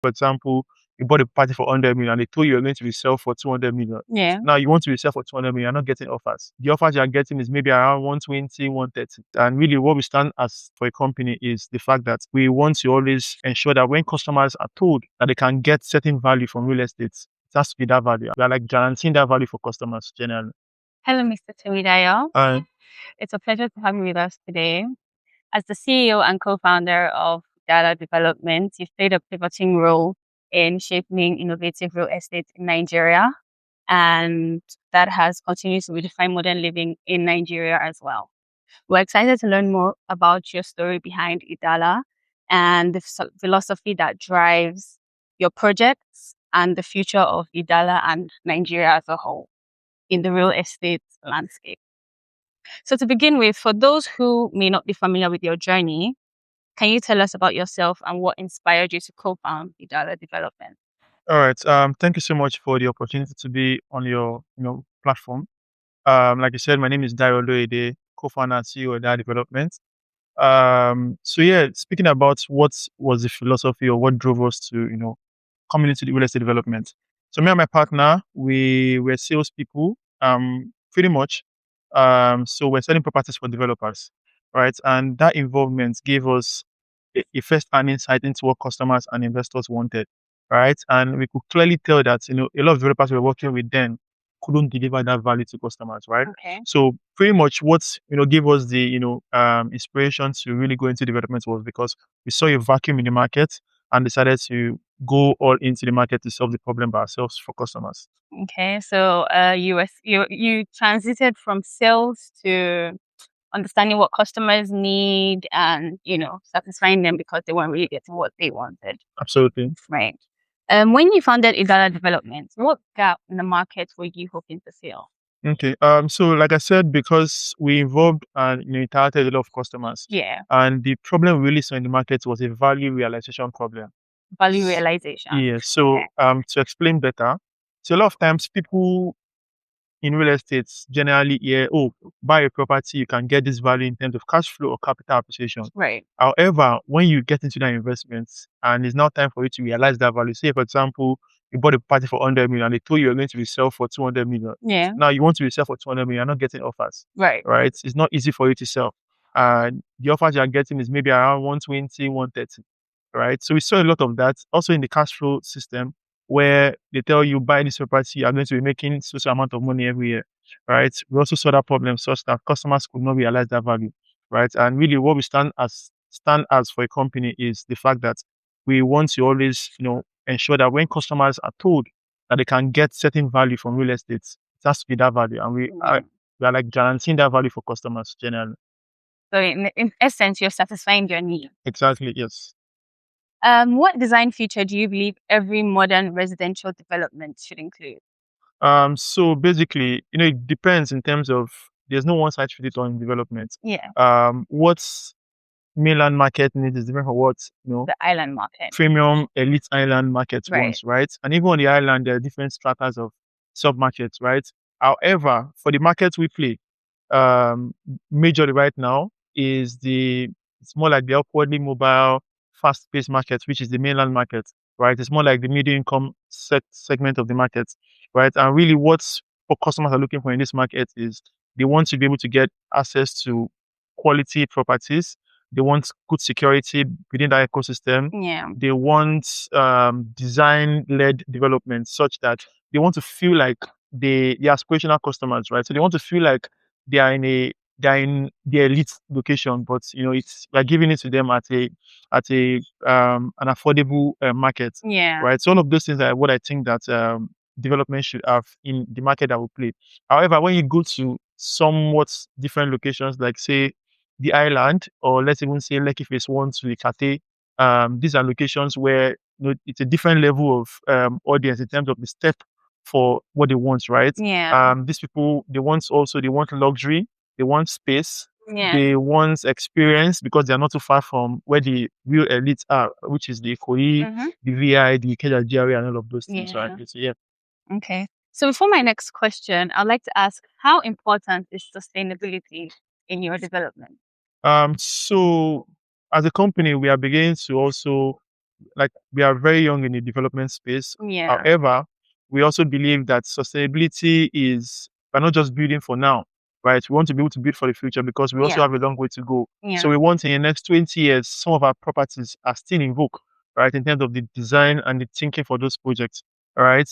For example, you bought a party for 100 million and they told you you're going to resell for 200 million. Yeah. Now you want to resell for 200 million, you're not getting offers. The offers you're getting is maybe around 120, 130. And really what we stand as for a company is the fact that we want to always ensure that when customers are told that they can get certain value from real estate, it has to be that value. We are like guaranteeing that value for customers generally. Hello, Mr. Temidayo. And It's a pleasure to have you with us today. As the CEO and co-founder of Edala Development, you've played a pivoting role in shaping innovative real estate in Nigeria, and that has continued to redefine modern living in Nigeria as well. We're excited to learn more about your story behind Edala and the philosophy that drives your projects and the future of Edala and Nigeria as a whole in the real estate landscape. So to begin with, for those who may not be familiar with your journey, can you tell us about yourself and what inspired you to co-found Edala Development? all right. Thank you so much for the opportunity to be on your platform. Like you said, my name is Dayo Oloyede, co-founder and CEO of Edala Development. So yeah, speaking about what was the philosophy or what drove us to, coming into the real estate development. So me and my partner, we were salespeople, pretty much. So we're selling properties for developers, right? And that involvement gave us a first-hand insight into what customers and investors wanted, right? And we could clearly tell that, a lot of developers we were working with then couldn't deliver that value to customers, right? Okay. So pretty much what gave us the inspiration to really go into development was because we saw a vacuum in the market and decided to go all into the market to solve the problem by ourselves for customers. Okay. So you transited from sales to understanding what customers need and satisfying them because they weren't really getting what they wanted. Absolutely. Right. When you founded Edala Development, what gap in the market were you hoping to fill? Okay. So like I said, because we involved and interacted with a lot of customers, Yeah. and the problem we really saw in the market was a value realization problem. Value realization. Yeah. So Okay. to explain better, so a lot of times people in real estate generally hear, oh, buy a property, you can get this value in terms of cash flow or capital appreciation. Right. However, when you get into that investment and it's now time for you to realize that value, say for example, you bought a property for 100 million and they told you you're going to resell for 200 million. Yeah. Now you want to resell for 200 million, you're not getting offers, Right. right? It's not easy for you to sell. And the offers you're getting is maybe around 120, 130, right? So we saw a lot of that also in the cash flow system where they tell you buy this property, you're going to be making such amount of money every year, right? We also saw that problem such that customers could not realize that value, right? And really what we stand as for a company is the fact that we want to always, ensure that when customers are told that they can get certain value from real estate, it has to be that value. And we are like guaranteeing that value for customers generally. So in essence, you're satisfying their need. Exactly, yes. What design feature do you believe every modern residential development should include? So basically, it depends in terms of there's no one size fits all in development. Yeah. What's mainland market needs is different from what The island market. premium elite island markets Right. wants, right? And even on the island, there are different stratas of sub markets, right? However, for the markets we play, majorly right now it's more like the upwardly mobile, fast-paced market, which is the mainland market, right? It's more like the medium income segment of the market, right? And really, what customers are looking for in this market is they want to be able to get access to quality properties. They want good security within that ecosystem. Yeah. They want design-led development such that they want to feel like the aspirational customers, right? So they want to feel like they're in the elite location, but it's we're giving it to them at a an affordable market, Yeah. right? So all of those things are what I think that development should have in the market that we play. However, when you go to somewhat different locations, like say the island, or let's even say Lekki Phase 1 to Ikate, these are locations where it's a different level of audience in terms of the step for what they want, right? Yeah. These people they want luxury, they want space, Yeah. they want experience because they are not too far from where the real elites are, which is the Ikoyi, the VI, the Ikeja area, and all of those things, right? Yeah. So, yeah. Okay. So before my next question, I'd like to ask, how important is sustainability in your development? So as a company, we are beginning to also like we are very young in the development space. Yeah. However, we also believe that sustainability is we're not just building for now, right? We want to be able to build for the future because we also Yeah. have a long way to go. So Yeah. we want in the next 20 years, some of our properties are still in vogue, right? In terms of the design and the thinking for those projects. All right.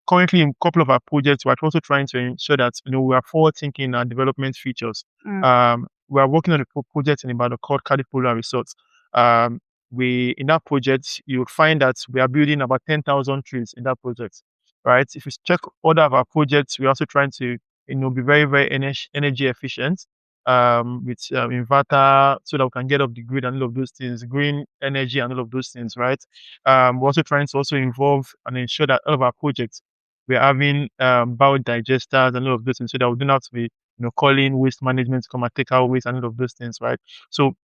Currently in a couple of our projects, we're also trying to ensure that we are forward thinking in our development features. Mm. We are working on a project in Ibadan called Calipola Resort. Um, we in that project you'll find that we are building about 10,000 trees in that project, right? If you check other of our projects, we're also trying to be very very energy efficient with inverter so that we can get off the grid and all of those things, green energy and all of those things, right? We're also trying to also involve and ensure that all of our projects we're having biodigesters and all of those things so that we don't have to be calling waste management to come and take our waste and all of those things, right? So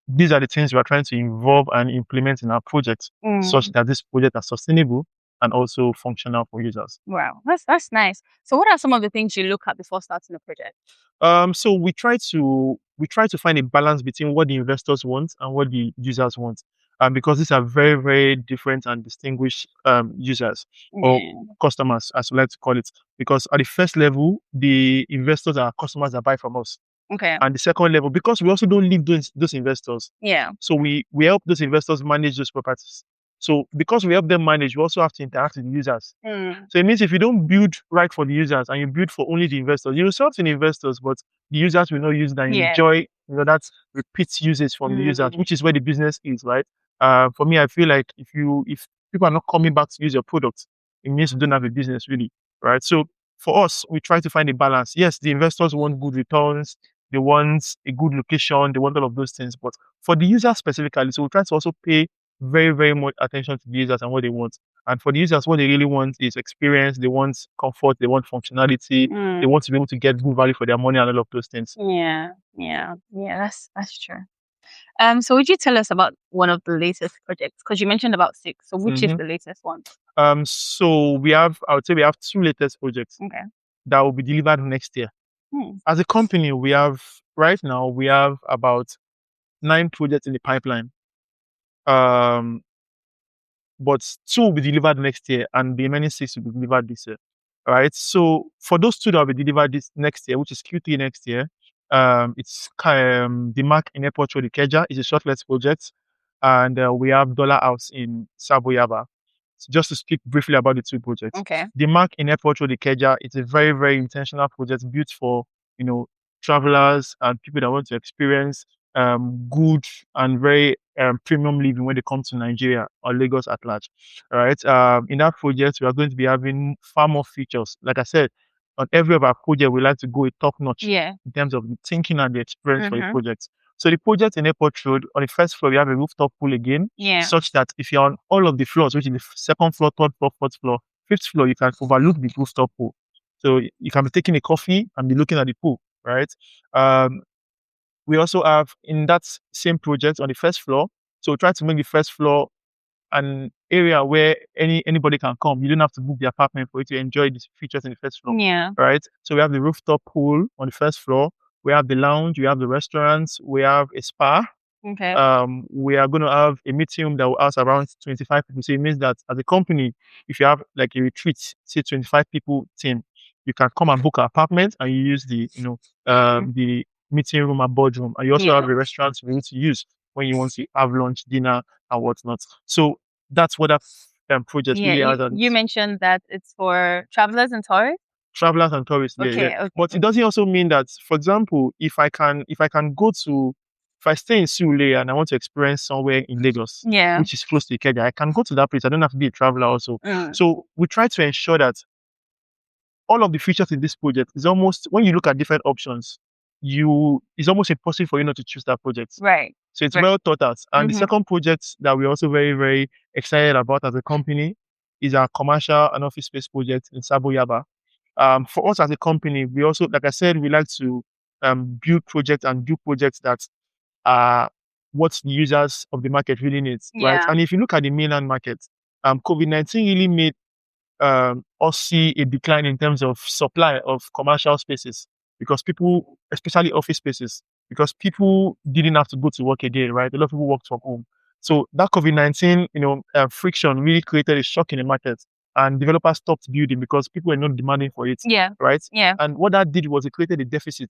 these are the things we are trying to involve and implement in our projects such Mm. that this project are sustainable and also functional for users. Wow, that's nice. So, what are some of the things you look at before starting a project? So we try to find a balance between what the investors want and what the users want, because these are very very different and distinguished users or Yeah. customers, as we like to call it. Because at the first level, the investors are customers that buy from us. Okay. And the second level, because we also don't leave those investors. Yeah. So we help those investors manage those properties. So because we help them manage, we also have to interact with the users. Mm. So it means if you don't build right for the users and you build for only the investors, you will serve to the investors, but the users will not use it and Yeah. enjoy, that repeat usage from the users, Mm. which is where the business is, right? For me, I feel like if people are not coming back to use your product, it means you don't have a business really, right? So for us, we try to find a balance. Yes, the investors want good returns, they want a good location, they want all of those things, but for the user specifically, so we try to also pay very, very much attention to the users and what they want. And for the users, what they really want is experience, they want comfort, they want functionality, they Mm. want to be able to get good value for their money and all of those things. Yeah. Yeah. Yeah. That's true. So would you tell us about one of the latest projects? Because you mentioned about six. So which is hmm the latest one? So I would say we have two latest projects Okay. that will be delivered next year. Hmm. As a company, right now we have about 9 projects in the pipeline. Um, but two will be delivered next year, and the remaining 6 will be delivered this year. All right. So for those two that will be delivered this next year, which is Q3 next year, it's the Mark in Airport Road, Ikeja is a shortlist project, and we have Dollar House in Saboyaba. So just to speak briefly about the two projects, Okay. the Mark in Airport Road, Ikeja, it's a very very intentional project built for you know travelers and people that want to experience good and very premium living when they come to Nigeria or Lagos at large. All right. In that project, we are going to be having far more features. Like I said, on every of our project, we like to go a top notch Yeah. in terms of the thinking and the experience for the Mm-hmm. project. So the project in Airport Road, on the first floor, we have a rooftop pool again, Yeah. such that if you're on all of the floors, which is the second floor, third floor, fourth floor, fifth floor, you can overlook the rooftop pool. So you can be taking a coffee and be looking at the pool, right? Um, we also have in that same project on the first floor. So we try to make the first floor an area where anybody can come. You don't have to book the apartment for you to enjoy these features in the first floor, Yeah. right? So we have the rooftop pool on the first floor. We have the lounge. We have the restaurants. We have a spa. Okay. We are going to have a meeting room that will house around 25 people. So it means that as a company, if you have like a retreat, say 25 people team, you can come and book an apartment and you use the meeting room and boardroom. And you also have Yeah. a restaurant to be able to use when you want to have lunch, dinner, and whatnot. So that's what that project Yeah. really has. You mentioned that it's for travelers and tourists. Travelers and tourists. Yeah, yeah. Okay. Okay. But it doesn't also mean that, for example, if I stay in Sule and I want to experience somewhere in Lagos, Yeah. which is close to Ikeja, I can go to that place. I don't have to be a traveler also. Mm. So we try to ensure that all of the features in this project is almost, when you look at different options, it's almost impossible for you not to choose that project. Right. So it's Right. well thought out. And the Mm-hmm. second project that we're also very, very excited about as a company is our commercial and office space project in Saboyaba. For us as a company, we also, like I said, we like to build projects and do projects that are what the users of the market really needs, right? Yeah. And if you look at the mainland market, COVID-19 really made us see a decline in terms of supply of commercial spaces because people, especially office spaces, because people didn't have to go to work again, right? A lot of people worked from home. So that COVID-19, friction really created a shock in the market, and developers stopped building because people were not demanding for it, Yeah. right? Yeah. And what that did was it created a deficit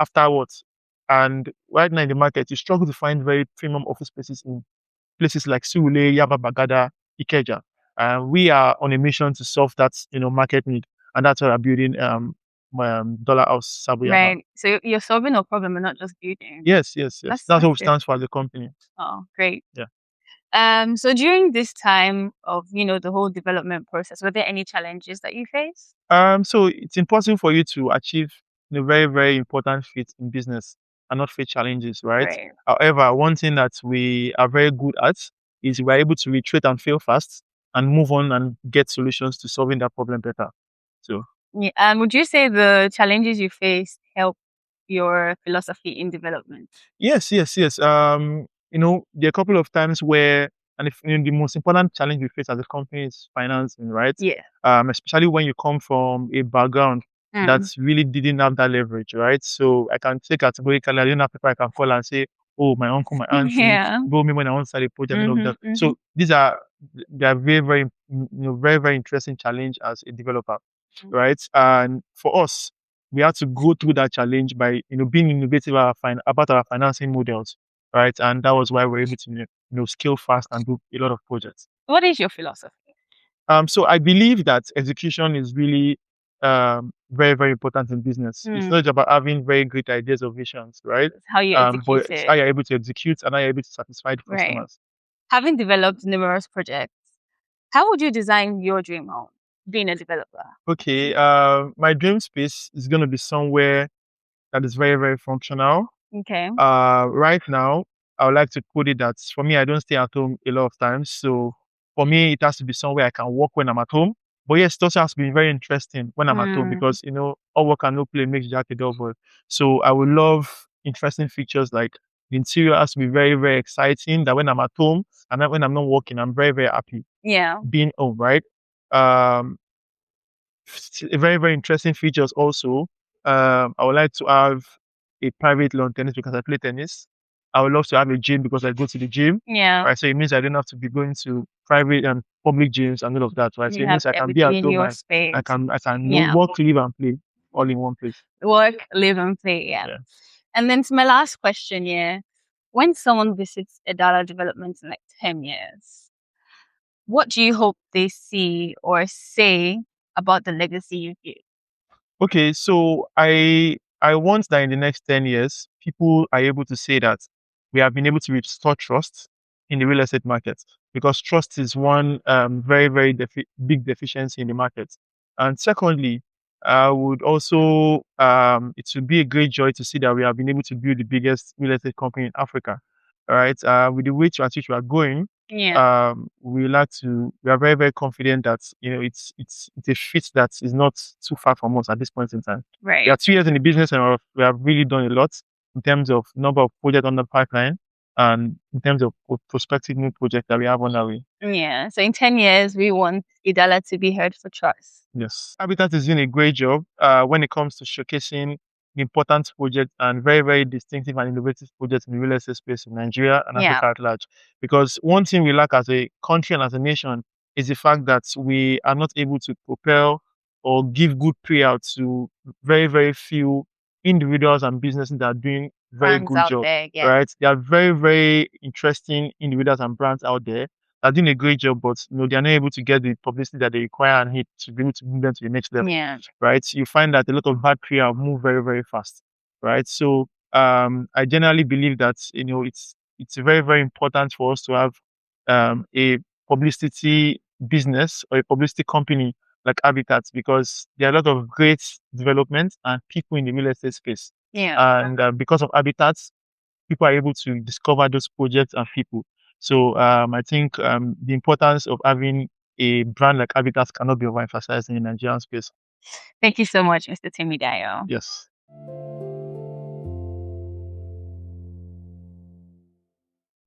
afterwards. And right now in the market, you struggle to find very premium office spaces in places like Sule, Yaba Bagada, Ikeja. We are on a mission to solve that, market need, and that's why we're building Dollar House Sabuyaba. Right. So you're solving a problem and not just building. Yes, yes, yes. That's That's what that's we good. stand for as a company. Oh, great. Yeah. So during this time of, the whole development process, were there any challenges that you faced? So it's impossible for you to achieve a very, very important feat in business and not face challenges, right? Right. However, one thing that we are very good at is we're able to retreat and fail fast and move on and get solutions to solving that problem better. So Yeah. Would you say the challenges you faced help your philosophy in development? yes, yes, yes. There are a couple of times where, and if the most important challenge we face as a company is financing, right? Yeah. Especially when you come from a background that Mm. really didn't have that leverage, right? So I can say categorically, I didn't have people I can call and say, oh, my uncle, my auntie, Yeah. borrowed me when I want to start a project and all of that. Mm-hmm, mm-hmm. So they are very, very, very, very interesting challenge as a developer, right? And for us, we had to go through that challenge by being innovative about our financing models, right? And that was why we're able to scale fast and do a lot of projects. What is your philosophy? So I believe that execution is really very, very important in business. It's not Mm. just about having very great ideas or visions, right? It's how you But execute it's how it. you're able to execute and how you're able to satisfy the Right. customers. Having developed numerous projects, how would you design your dream home being a developer? Okay, my dream space is going to be somewhere that is very, very functional. Okay. Right now, I would like to put it that for me, I don't stay at home a lot of times. So for me, it has to be somewhere I can work when I'm at home. But yes, it also has to be very interesting when I'm at home Mm. because, all work and no play makes Jack a dull boy. So I would love interesting features like the interior has to be very, very exciting that when I'm at home and then when I'm not working, I'm very, very happy Yeah. being home, right? Um, very, very interesting features also. I would like to have a private lawn tennis because I play tennis. I would love to have a gym because I go to the gym. Yeah. Right. So it means I don't have to be going to private and public gyms and all of that. Right. So You it have means I can be everything at in home your and space. I can Yeah. work, live, and play all in one place. Work, live, and play. Yeah. Yeah. And then to my last question, yeah. When someone visits Edala Development in like 10 years, what do you hope they see or say about the legacy you built? Okay, so I want that in the next 10 years, people are able to say that we have been able to restore trust in the real estate market because trust is one very, very big deficiency in the market. And secondly, I would also it would be a great joy to see that we have been able to build the biggest real estate company in Africa. All right. With the rate at which we are going, Yeah. we are very, very confident that it's a fit that is not too far from us at this point in time. We Right. are 2 years in the business and we have really done a lot in terms of number of projects on the pipeline and in terms of prospective new projects that we have on our way. Yeah. So in 10 years, we want Idala to be heard for trust. Yes. Habitat is doing a great job when it comes to showcasing the important projects and very, very distinctive and innovative projects in the real estate space in Nigeria and Yeah. Africa at large. Because one thing we lack as a country and as a nation is the fact that we are not able to propel or give good payout to very, very few individuals and businesses that are doing very Brands good out job. there. Yeah. Right? There are very, very interesting individuals and brands out there are doing a great job, but they are not able to get the publicity that they require and need to be able to move them to the next level. Yeah. Right? You find that a lot of bad PR move very, very fast. Right? So I generally believe that it's very, very important for us to have a publicity business or a publicity company like Habitat because there are a lot of great development and people in the real estate space. Yeah. And because of Habitats, people are able to discover those projects and people. So I think the importance of having a brand like Habitat cannot be overemphasized in the Nigerian space. Thank you so much, Mr. Temidayo. Yes.